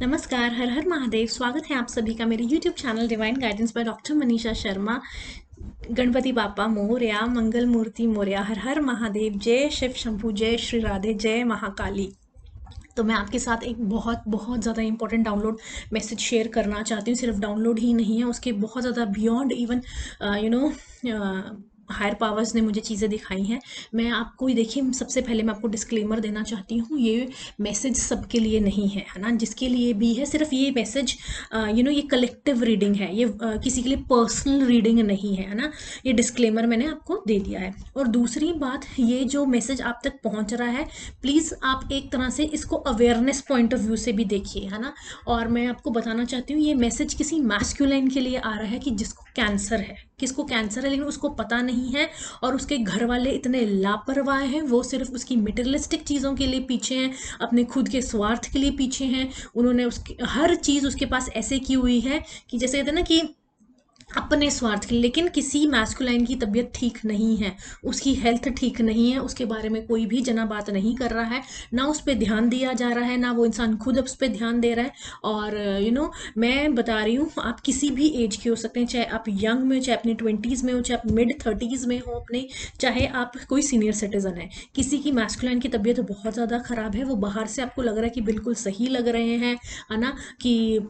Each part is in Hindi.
नमस्कार, हर हर महादेव। स्वागत है आप सभी का मेरे YouTube channel divine guidance by doctor Manisha Sharma. Ganpati Bappa Morya, Mangal Murti Morya, हर हर महादेव। जय शिव शंभू, जय श्री राधे, जय महाकाली। तो मैं आपके साथ एक बहुत बहुत ज़्यादा इंपॉर्टेंट डाउनलोड मैसेज शेयर करना चाहती हूँ। सिर्फ डाउनलोड ही नहीं है, उसके बहुत ज़्यादा beyond even you know higher powers ने मुझे चीज़ें दिखाई हैं। मैं आपको ही देखिए, सबसे पहले मैं आपको डिस्क्लेमर देना चाहती हूँ, ये मैसेज सबके लिए नहीं है ना। जिसके लिए भी है, सिर्फ ये मैसेज ये कलेक्टिव रीडिंग है, ये किसी के लिए पर्सनल रीडिंग नहीं है ना। ये डिस्क्लेमर मैंने आपको दे दिया है। और दूसरी बात, ये जो मैसेज आप तक पहुंच रहा है, प्लीज़ आप एक तरह से इसको अवेयरनेस पॉइंट ऑफ व्यू से भी देखिए, है ना। और मैं आपको बताना चाहती हूँ, ये मैसेज किसी मैस्कुलाइन के लिए आ रहा है कि जिसको कैंसर है, किसको कैंसर है लेकिन उसको पता नहीं है, और उसके घर वाले इतने लापरवाह हैं, वो सिर्फ उसकी मटेरियलिस्टिक चीज़ों के लिए पीछे हैं, अपने खुद के स्वार्थ के लिए पीछे हैं। उन्होंने उसकी हर चीज़ उसके पास ऐसे की हुई है कि जैसे कहते हैं ना कि अपने स्वार्थ के लिए। लेकिन किसी मैस्कुलाइन की तबीयत ठीक नहीं है, उसकी हेल्थ ठीक नहीं है, उसके बारे में कोई भी जना बात नहीं कर रहा है, ना उस पर ध्यान दिया जा रहा है, ना वो इंसान खुद उस पर ध्यान दे रहा है। और मैं बता रही हूँ, आप किसी भी एज के हो सकते हैं, चाहे आप यंग में हो, चाहे अपनी 20s में हो, चाहे आप मिड 30s में हो अपने, चाहे आप कोई सीनियर सिटीजन है। किसी की मैस्कुलाइन की तबीयत बहुत ज़्यादा ख़राब है, वो बाहर से आपको लग रहा है कि बिल्कुल सही लग रहे हैं, है ना, कि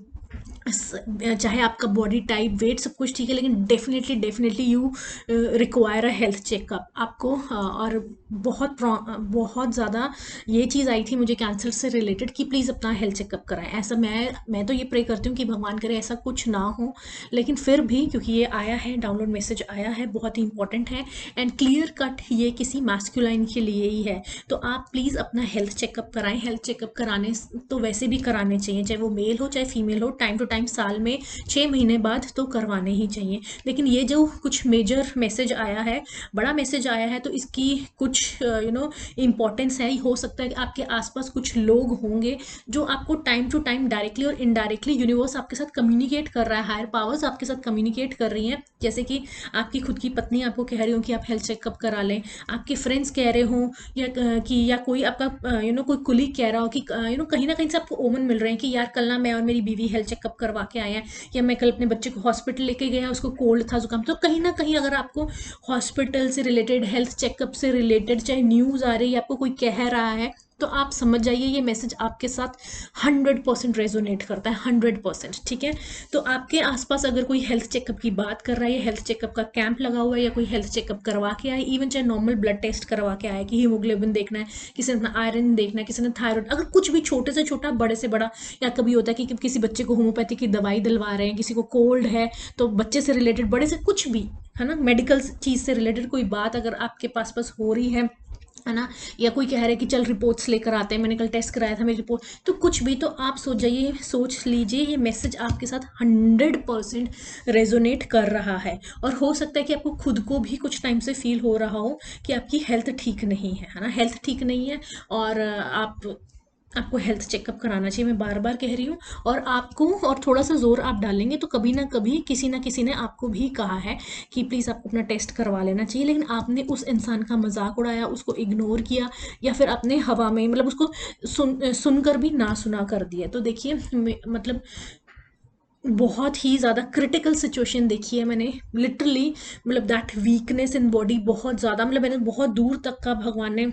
चाहे आपका बॉडी टाइप, वेट, सब कुछ ठीक है, लेकिन definitely definitely you require a health checkup आपको। और बहुत ज़्यादा ये चीज़ आई थी मुझे कैंसर से रिलेटेड कि प्लीज़ अपना हेल्थ चेकअप कराएं। ऐसा मैं तो ये प्रे करती हूँ कि भगवान करे ऐसा कुछ ना हो, लेकिन फिर भी क्योंकि ये आया है, डाउनलोड मैसेज आया है, बहुत ही इंपॉर्टेंट है एंड क्लियर कट, ये किसी मैस्कुलाइन के लिए ही है। तो आप प्लीज़ अपना हेल्थ चेकअप कराएं। हेल्थ चेकअप कराने तो वैसे भी कराने चाहिए, चाहे वो मेल हो चाहे फीमेल हो, टाइम टू टाइम, साल में 6 महीने बाद तो करवाने ही चाहिए। लेकिन ये जो कुछ मेजर मैसेज आया है, बड़ा मैसेज आया है, तो इसकी कुछ इम्पोर्टेंस है। हो सकता है कि आपके आसपास कुछ लोग होंगे जो आपको टाइम टू टाइम डायरेक्टली और इनडायरेक्टली यूनिवर्स आपके साथ कम्युनिकेट कर रहा है, हायर पावर्स आपके साथ कम्युनिकेट कर रही हैं। जैसे कि आपकी खुद की पत्नी आपको कह रही हो कि आप हेल्थ चेकअप करा लें, आपके फ्रेंड्स कह रहे हो, या कोई आपका कोई कुलीग कह रहा हो कि कहीं ना कहीं से आपको ओमन मिल रहे हैं कि यार कल ना मैं और मेरी बीवी हेल्थ चेकअप करवा के आए हैं, या मैं कल अपने बच्चे को हॉस्पिटल लेके गया, उसको कोल्ड था, जुकाम। तो कहीं ना कहीं अगर आपको हॉस्पिटल से रिलेटेड, हेल्थ चेकअप से रिलेटेड चाहे न्यूज़ आ रही है, आपको कोई कह रहा है, तो आप समझ जाइए ये मैसेज आपके साथ 100% रेजोनेट करता है, 100%। ठीक है। तो आपके आसपास अगर कोई हेल्थ चेकअप की बात कर रहा है, हेल्थ चेकअप का कैंप लगा हुआ है, या कोई हेल्थ चेकअप करवा के आए, इवन चाहे नॉर्मल ब्लड टेस्ट करवा के आए कि हीमोग्लोबिन देखना है, किसी ने अपना आयरन देखना है, किसी ने थायराइड, अगर कुछ भी छोटे से छोटा, बड़े से बड़ा, या कभी होता है कि किसी बच्चे को होम्योपैथी की दवाई दिलवा रहे हैं, किसी को कोल्ड है, तो बच्चे से रिलेटेड, बड़े से कुछ भी, है ना, मेडिकल चीज़ से रिलेटेड कोई बात अगर आपके पास हो रही है ना, या कोई कह रहा है कि चल रिपोर्ट्स लेकर आते हैं, मैंने कल टेस्ट कराया था, मेरी रिपोर्ट, तो कुछ भी, तो आप सोच जाइए, सोच लीजिए, ये मैसेज आपके साथ 100% रेजोनेट कर रहा है। और हो सकता है कि आपको खुद को भी कुछ टाइम से फील हो रहा हो कि आपकी हेल्थ ठीक नहीं है ना, हेल्थ ठीक नहीं है, और आपको हेल्थ चेकअप कराना चाहिए, मैं बार बार कह रही हूँ। और आपको, और थोड़ा सा जोर आप डालेंगे तो कभी ना कभी किसी ना किसी ने आपको भी कहा है कि प्लीज़ आपको अपना टेस्ट करवा लेना चाहिए, लेकिन आपने उस इंसान का मजाक उड़ाया, उसको इग्नोर किया, या फिर अपने हवा में, मतलब उसको सुनकर भी ना सुना कर दिया। तो देखिए, मतलब बहुत ही ज़्यादा क्रिटिकल सिचुएशन देखी है मैंने, लिटरली, मतलब दैट वीकनेस इन बॉडी बहुत ज़्यादा, मतलब मैंने बहुत दूर तक का भगवान ने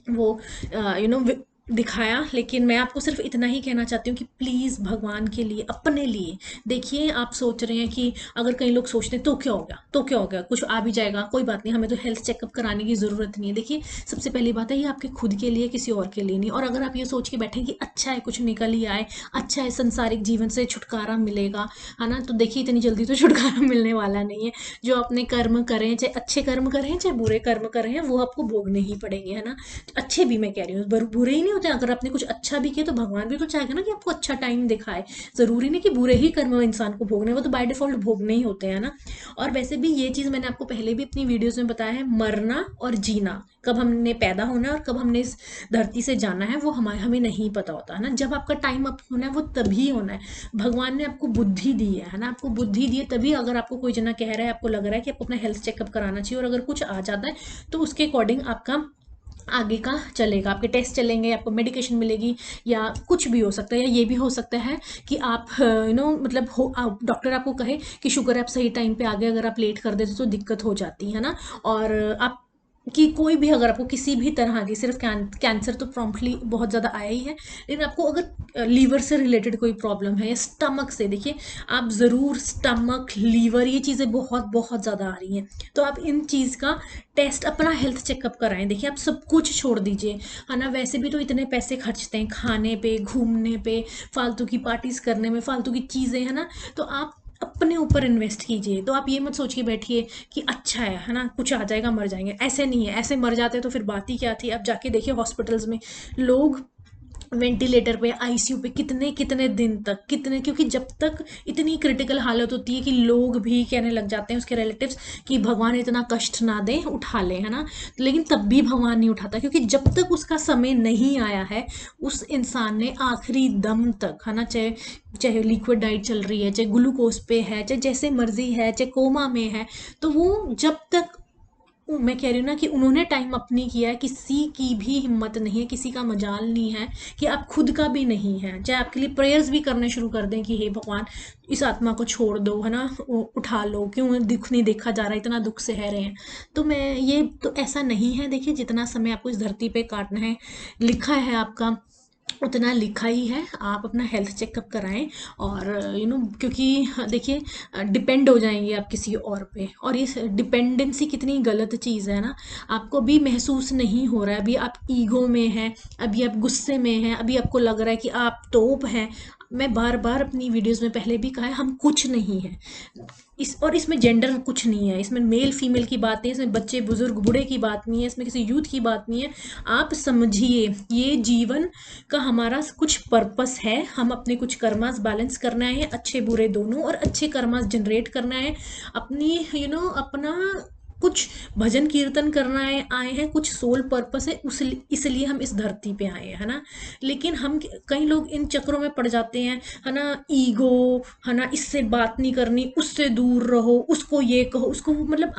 वो यू नो दिखाया। लेकिन मैं आपको सिर्फ इतना ही कहना चाहती हूँ कि प्लीज़ भगवान के लिए, अपने लिए देखिए। आप सोच रहे हैं कि अगर कई लोग सोचते हैं तो क्या हो गया, तो क्या हो गया, कुछ आ भी जाएगा, कोई बात नहीं, हमें तो हेल्थ चेकअप कराने की ज़रूरत नहीं है। देखिए, सबसे पहली बात है, ये आपके खुद के लिए, किसी और के लिए नहीं। और अगर आप ये सोच के बैठे कि अच्छा है, कुछ निकल ही आए, अच्छा है, संसारिक जीवन से छुटकारा मिलेगा, है ना, तो देखिए इतनी जल्दी तो छुटकारा मिलने वाला नहीं है। जो अपने कर्म करें, चाहे अच्छे कर्म करें चाहे बुरे कर्म करें, वो आपको भोगने ही पड़ेंगे, है ना। अच्छे भी मैं कह रही हूँ, बुरे ही नहीं होते। अगर आपने कुछ अच्छा भी किया तो भगवान भी तो चाहेगा ना कि आपको अच्छा टाइम दिखाए। जरूरी नहीं कि बुरे ही कर्म इंसान को भोगने, वो तो बाय डिफॉल्ट भोगने ही होते हैं ना। और वैसे भी ये चीज मैंने आपको पहले भी अपनी वीडियोस में बताया है, मरना और जीना, कब हमने पैदा होना है और कब हमने इस धरती से जाना है, वो हमें नहीं पता होता, है ना। जब आपका टाइम अप होना है वो तभी होना है। भगवान ने आपको बुद्धि दी है ना, आपको बुद्धि दी है तभी। अगर आपको कोई जना कह रहा है, आपको लग रहा है कि आपको अपना हेल्थ चेकअप कराना चाहिए, और अगर कुछ आ जाता है तो उसके अकॉर्डिंग आपका आगे का चलेगा, आपके टेस्ट चलेंगे, आपको मेडिकेशन मिलेगी, या कुछ भी हो सकता है। या ये भी हो सकता है कि आप मतलब डॉक्टर आपको कहे कि शुगर है आप सही टाइम पे आ गए, अगर आप लेट कर देते तो दिक्कत हो जाती है ना। और आप कि कोई भी अगर आपको किसी भी तरह की, सिर्फ कैंसर तो प्रॉम्प्टली बहुत ज़्यादा आया ही है, लेकिन आपको अगर लीवर से रिलेटेड कोई प्रॉब्लम है या स्टमक से, देखिए आप ज़रूर स्टमक, लीवर, ये चीज़ें बहुत बहुत ज़्यादा आ रही हैं, तो आप इन चीज़ का टेस्ट, अपना हेल्थ चेकअप कराएं। देखिए आप सब कुछ छोड़ दीजिए, है ना, वैसे भी तो इतने पैसे खर्चते हैं खाने पे, घूमने पे, फालतू की पार्टीज करने में, फालतू की चीज़ें, है ना, तो आप अपने ऊपर इन्वेस्ट कीजिए। तो आप ये मत सोचिए बैठिए कि अच्छा है ना, कुछ आ जाएगा मर जाएंगे, ऐसे नहीं है। ऐसे मर जाते तो फिर बात ही क्या थी। अब जाके देखिए हॉस्पिटल्स में लोग वेंटिलेटर पे, आईसीयू पे कितने कितने दिन तक, कितने, क्योंकि जब तक इतनी क्रिटिकल हालत होती है कि लोग भी कहने लग जाते हैं, उसके रिलेटिव्स, कि भगवान इतना कष्ट ना दे, उठा ले, है ना। लेकिन तब भी भगवान नहीं उठाता, क्योंकि जब तक उसका समय नहीं आया है, उस इंसान ने आखिरी दम तक, है ना, चाहे चाहे लिक्विड डाइट चल रही है, चाहे ग्लूकोज पे है, चाहे जैसे मर्जी है, चाहे कोमा में है, तो वो जब तक, मैं कह रही हूँ ना कि उन्होंने टाइम अपनी किया है, किसी की भी हिम्मत नहीं है, किसी का मजाल नहीं है, कि आप खुद का भी नहीं है, चाहे आपके लिए प्रेयर्स भी करने शुरू कर दें कि हे भगवान इस आत्मा को छोड़ दो, है ना, उठा लो, क्यों दुख नहीं देखा जा रहा, इतना दुख सह रहे हैं। तो मैं ये तो ऐसा नहीं है, देखिए जितना समय आपको इस धरती पे काटना है, लिखा है आपका, उतना लिखा ही है। आप अपना हेल्थ चेकअप कराएं, और क्योंकि देखिए डिपेंड हो जाएंगे आप किसी और पे, और ये डिपेंडेंसी कितनी गलत चीज़ है ना। आपको अभी महसूस नहीं हो रहा है, अभी आप ईगो में हैं, अभी आप गुस्से में हैं, अभी आपको लग रहा है कि आप टॉप हैं। मैं बार बार अपनी वीडियोस में पहले भी कहा है, हम कुछ नहीं है। और इसमें जेंडर कुछ नहीं है, इसमें मेल फीमेल की बात नहीं है, इसमें बच्चे बुजुर्ग बूढ़े की बात नहीं है, इसमें किसी यूथ की बात नहीं है। आप समझिए, ये जीवन का हमारा कुछ पर्पस है, हम अपने कुछ कर्मास बैलेंस करना है, अच्छे बुरे दोनों, और अच्छे कर्मास जनरेट करना है, अपनी अपना कुछ भजन कीर्तन करना है, आए हैं, कुछ सोल पर्पस है, उस इसलिए हम इस धरती पे आए हैं, है ना। लेकिन हम, कई लोग इन चक्रों में पड़ जाते हैं, है ना, ईगो, है ना, इससे बात नहीं करनी, उससे दूर रहो, उसको ये कहो, उसको मतलब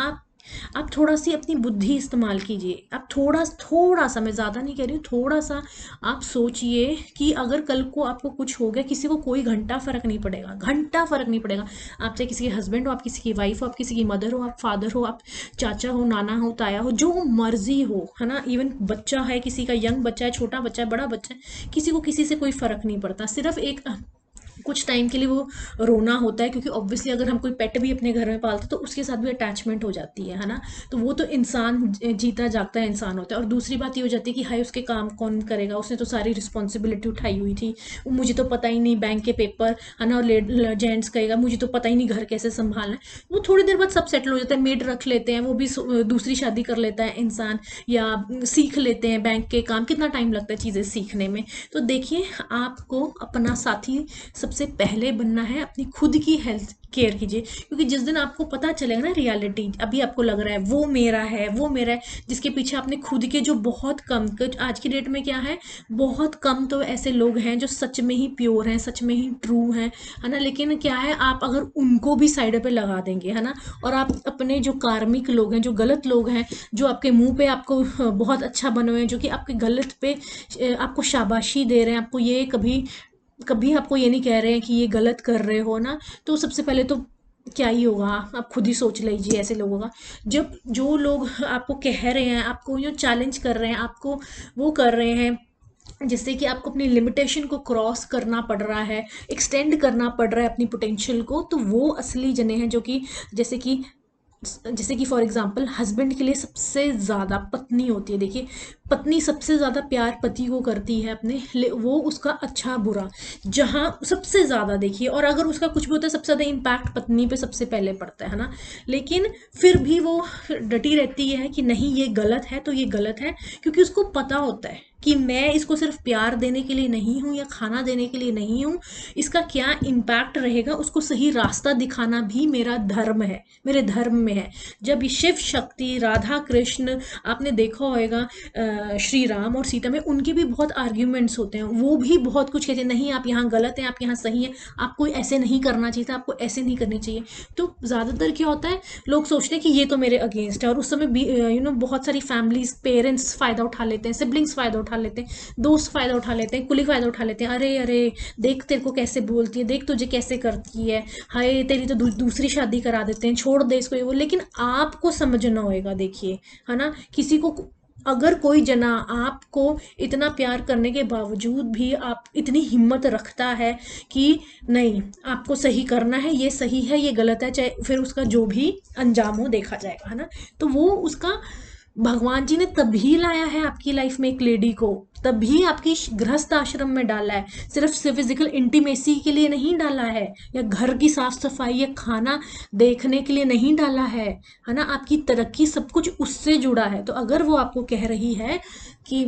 आप थोड़ा सी अपनी बुद्धि इस्तेमाल कीजिए। आप थोड़ा थोड़ा सा, मैं ज़्यादा नहीं कह रही हूँ, थोड़ा सा आप सोचिए कि अगर कल को आपको कुछ हो गया, किसी को कोई घंटा फर्क नहीं पड़ेगा, घंटा फर्क नहीं पड़ेगा। आप चाहे किसी के हस्बैंड हो, आप किसी की वाइफ हो, आप किसी की मदर हो, आप फादर हो, आप चाचा हो, नाना हो, ताया हो, जो मर्जी हो, है ना, इवन बच्चा है, किसी का यंग बच्चा है, छोटा बच्चा है, बड़ा बच्चा है, किसी को किसी से कोई फर्क नहीं पड़ता। सिर्फ एक कुछ टाइम के लिए वो रोना होता है, क्योंकि ऑब्वियसली अगर हम कोई पेट भी अपने घर में पालते तो उसके साथ भी अटैचमेंट हो जाती है ना। तो वो तो इंसान, जीता जागता है इंसान होता है। और दूसरी बात ये हो जाती है कि हाय उसके काम कौन करेगा, उसने तो सारी रिस्पॉन्सिबिलिटी उठाई हुई थी, मुझे तो पता ही नहीं बैंक के पेपर, है ना, और जेंट्स कहेगा मुझे तो पता ही नहीं घर कैसे संभालना है। वो थोड़ी देर बाद सब सेटल हो जाता है, मेड रख लेते हैं, वो भी दूसरी शादी कर लेता है इंसान, या सीख लेते हैं बैंक के काम। कितना टाइम लगता है चीज़ें सीखने में। तो देखिए आपको अपना साथी सबसे पहले बनना है, अपनी खुद की हेल्थ केयर कीजिए, क्योंकि जिस दिन आपको पता चलेगा ना रियलिटी, अभी आपको लग रहा है वो मेरा है, वो मेरा है, जिसके पीछे आपने खुद के जो बहुत कम, आज की डेट में क्या है, बहुत कम तो ऐसे लोग हैं जो सच में ही प्योर हैं, सच में ही ट्रू हैं, है ना। लेकिन क्या है, आप अगर उनको भी साइड पे लगा देंगे, है ना, और आप अपने जो कार्मिक लोग हैं, जो गलत लोग हैं, जो आपके मुंह पे आपको बहुत अच्छा बने हुए हैं, जो कि आपके गलत पे आपको शाबाशी दे रहे हैं, आपको ये कभी कभी आपको ये नहीं कह रहे हैं कि ये गलत कर रहे हो ना, तो सबसे पहले तो क्या ही होगा, आप खुद ही सोच लीजिए ऐसे लोगों का। जब जो लोग आपको कह रहे हैं, आपको यूँ चैलेंज कर रहे हैं, आपको वो कर रहे हैं जिससे कि आपको अपनी लिमिटेशन को क्रॉस करना पड़ रहा है, एक्सटेंड करना पड़ रहा है अपनी पोटेंशियल को, तो वो असली जने हैं, जो कि जैसे कि फॉर एग्जांपल हस्बैंड के लिए सबसे ज़्यादा पत्नी होती है। देखिए पत्नी सबसे ज़्यादा प्यार पति को करती है अपने, वो उसका अच्छा बुरा जहाँ सबसे ज़्यादा देखिए, और अगर उसका कुछ भी होता है सबसे ज़्यादा इम्पैक्ट पत्नी पे सबसे पहले पड़ता है ना। लेकिन फिर भी वो डटी रहती है कि नहीं ये गलत है तो ये गलत है, क्योंकि उसको पता होता है कि मैं इसको सिर्फ प्यार देने के लिए नहीं हूँ या खाना देने के लिए नहीं हूँ, इसका क्या इम्पैक्ट रहेगा उसको सही रास्ता दिखाना भी मेरा धर्म है, मेरे धर्म में है। जब ये शिव शक्ति, राधा कृष्ण, आपने देखा होगा श्री राम और सीता में उनके भी बहुत आर्ग्यूमेंट्स होते हैं, वो भी बहुत कुछ कहते हैं, नहीं आप यहाँ गलत हैं, आप यहाँ सही हैं, आपको ऐसे नहीं करना चाहिए था, आपको ऐसे नहीं करनी चाहिए। तो ज़्यादातर क्या होता है, लोग सोचते हैं कि ये तो मेरे अगेंस्ट है, और उस समय भी बहुत सारी फैमिलीज, पेरेंट्स फ़ायदा उठा लेते हैं, सिबलिंग्स फ़ायदा उठा लेते हैं, दोस्त फ़ायदा उठा लेते हैं, कुलीग फ़ायदा उठा लेते हैं, अरे अरे देख तेरे को कैसे बोलती है, देख तुझे कैसे करती है, हाय तेरी तो दूसरी शादी करा देते हैं, छोड़ दे इसको, ये वो। लेकिन आपको समझना होएगा, देखिए, है ना, किसी को अगर कोई जना आपको इतना प्यार करने के बावजूद भी आप इतनी हिम्मत रखता है कि नहीं आपको सही करना है, ये सही है ये गलत है, चाहे फिर उसका जो भी अंजाम हो देखा जाएगा, है ना। तो वो उसका भगवान जी ने तभी लाया है आपकी लाइफ में एक लेडी को, तभी आपकी गृहस्थ आश्रम में डाला है, सिर्फ फिजिकल इंटीमेसी के लिए नहीं डाला है, या घर की साफ सफाई या खाना देखने के लिए नहीं डाला है ना। आपकी तरक्की सब कुछ उससे जुड़ा है। तो अगर वो आपको कह रही है कि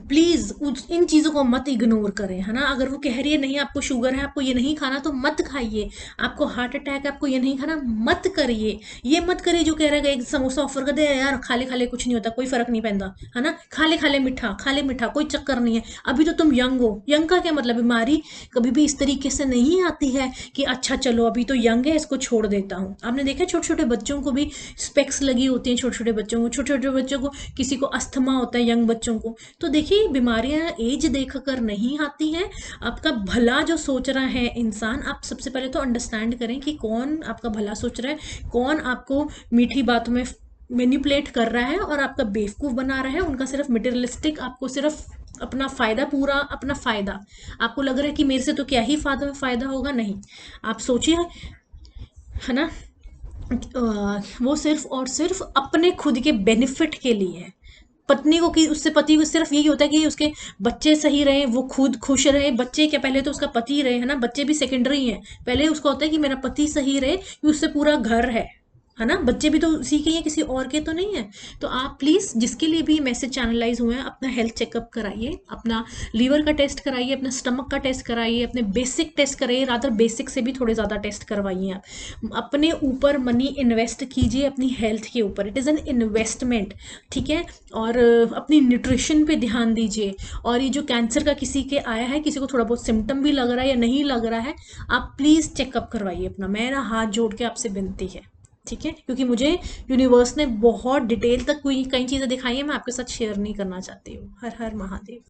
प्लीज इन चीजों को मत इग्नोर करें, है ना, अगर वो कह रही है नहीं आपको शुगर है, आपको ये नहीं खाना तो मत खाइए, आपको हार्ट अटैक है, आपको ये नहीं खाना मत करिए, ये मत करिए जो कह रहा है एक समोसा ऑफर कर दे यार, खाले खाले कुछ नहीं होता, कोई फर्क नहीं पैदा, है ना, खाले खाले मीठा, खाले मीठा, कोई चक्कर नहीं है, अभी तो तुम यंग हो। यंग का क्या मतलब, बीमारी कभी भी इस तरीके से नहीं आती है कि अच्छा चलो अभी तो यंग है इसको छोड़ देता हूँ। आपने देखा छोटे छोटे बच्चों को भी स्पेक्स लगी होती हैं, छोटे छोटे बच्चों को, छोटे छोटे बच्चों को, किसी को अस्थमा होता है यंग बच्चों को। तो देखिए बीमारियां एज देखकर नहीं आती हैं। आपका भला जो सोच रहा है इंसान, आप सबसे पहले तो अंडरस्टैंड करें कि कौन आपका भला सोच रहा है, कौन आपको मीठी बातों में मैनिपुलेट कर रहा है और आपका बेवकूफ़ बना रहा है। उनका सिर्फ मटेरियलिस्टिक, आपको सिर्फ अपना फ़ायदा, पूरा अपना फ़ायदा, आपको लग रहा है कि मेरे से तो क्या ही फ़ायदा होगा, नहीं। आप सोचिए, है ना, वो सिर्फ और सिर्फ अपने खुद के बेनिफिट के लिए है। पत्नी को, कि उससे पति को सिर्फ यही होता है कि उसके बच्चे सही रहे, वो खुद खुश रहे। बच्चे क्या, पहले तो उसका पति रहे, है ना, बच्चे भी सेकेंडरी हैं, पहले उसका होता है कि मेरा पति सही रहे, कि उससे पूरा घर है ना, बच्चे भी तो उसी के ही हैं, किसी और के तो नहीं है। तो आप प्लीज़ जिसके लिए भी मैसेज चैनलाइज हुए हैं, अपना हेल्थ चेकअप कराइए, अपना लीवर का टेस्ट कराइए, अपना स्टमक का टेस्ट कराइए, अपने बेसिक टेस्ट कराइए, रादर बेसिक से भी थोड़े ज़्यादा टेस्ट करवाइए। आप अपने ऊपर मनी इन्वेस्ट कीजिए, अपनी हेल्थ के ऊपर, इट इज़ एन इन्वेस्टमेंट, ठीक है। और अपनी न्यूट्रिशन पे ध्यान दीजिए। और ये जो कैंसर का किसी के आया है, किसी को थोड़ा बहुत सिम्टम भी लग रहा है या नहीं लग रहा है, आप प्लीज़ चेकअप करवाइए अपना, मेरा हाथ जोड़ के आपसे विनती है, ठीक है। क्योंकि मुझे यूनिवर्स ने बहुत डिटेल तक कोई कई चीज़ें दिखाई हैं, मैं आपके साथ शेयर नहीं करना चाहती हूँ। हर हर महादेव।